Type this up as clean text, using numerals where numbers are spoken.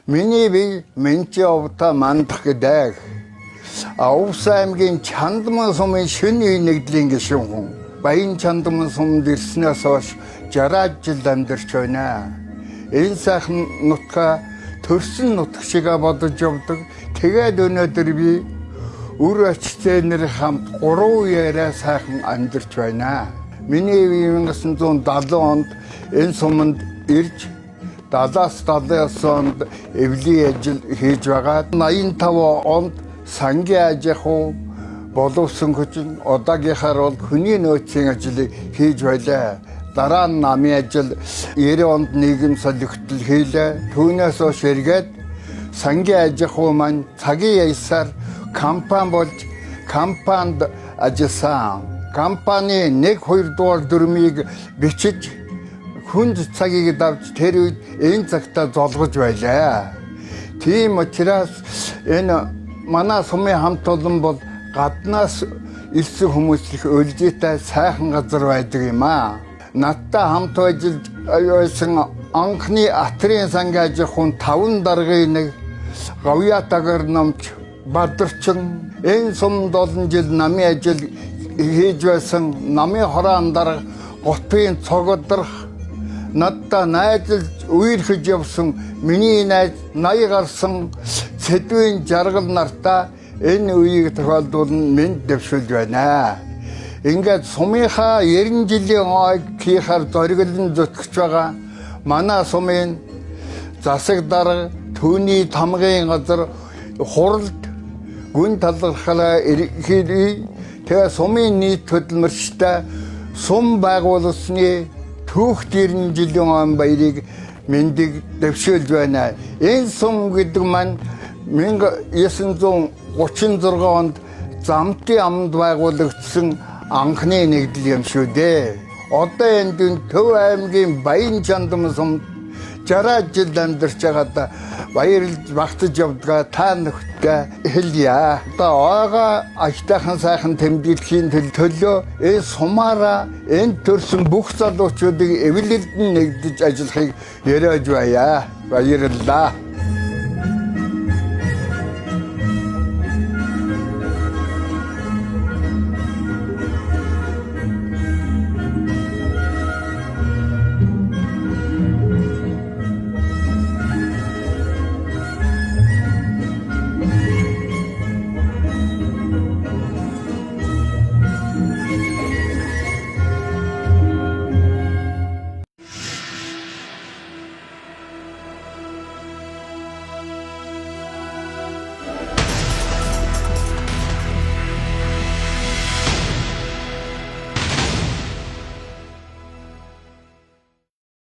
Миний бие менчи овта мандах гэдэг. Аус аймгийн Чандман сумын шинэ нэгдлийн гишүүн хүн. Баян Чандман сумд ирснээс хойш 60 жил амьдарч байна. Энэ сайхан нутгаа төрсөн нутаг шигээ бодож явдаг. Тэгээд өнөөдөр би үр очтойнэр хамт 3 яриа сайхан амьдарч байна. Миний 1970 онд энэ суманд ирж 70-70 онд эвлийн ажил хийж байгаа. 85 онд сангийн ажихуу боловсон хүчин удаагийнхаар бол хүний нөөцийн ажлыг хийж байлаа. Дараа нь намын ажил 90 онд нийгэм солигдол хийлээ. Түүнээс хойш эргээд сангийн ажихуу маань цагийн ясаар компани болж компанид ажилласан. Компани 1-2 дугаар дүрмийг бичиж хүнд цагийг давж тэр үед энэ цагтаа золгож байлаа. Тийм учраас энэ манай сумын хамт олон бол гаднаас ирсэн хүмүүс их өлжитэй сайхан газар байдаг юм аа. Надтай хамт ажиллаж байсан анхны Атрын сангийн ажихуун 5 даргын нэг Говьятагар номч Бадарчин энэ сумд олон жил намын ажил хийж байсан. Намын хороон дарга Готын цогодрох надтай найзалж үерхэж явсан миний найз 80 гарсан Сэдвийн жаргал нартаа энэ үеийг тохиолдуулан мэд дэвшүүлж байна. Ингээд сумынхаа 90 жилийн ойг хийхаар зориглон зүтгэж байгаа манай сумын засаг дарга түүний тамгын газар хуралд гүн талархлаа эрхий тэгээ сумын нийт хөдөлмөрчтэй сум байгуулсны түүх 90 жилийн он баярыг мэндийг дэвшүүлж байна. Энэ сум гэдэг маань 1936 онд Замтын амд байгуулагдсан анхны нэгдэл юм шүү дээ. Одоо энд Төв аймгийн Баян Чандман сумд 60 жил амьдарч байгаадаа баярлж багтаж явдгаа та нөхдөд хэлье. Одоо ойгоо аятайхан сайхан тэмдэглэхийн төлөө энэ сумаараа энэ төрсэн бүх залуучуудыг эвлэлдэн нэгдэж ажиллахыг яриаж байя. Баярлалаа.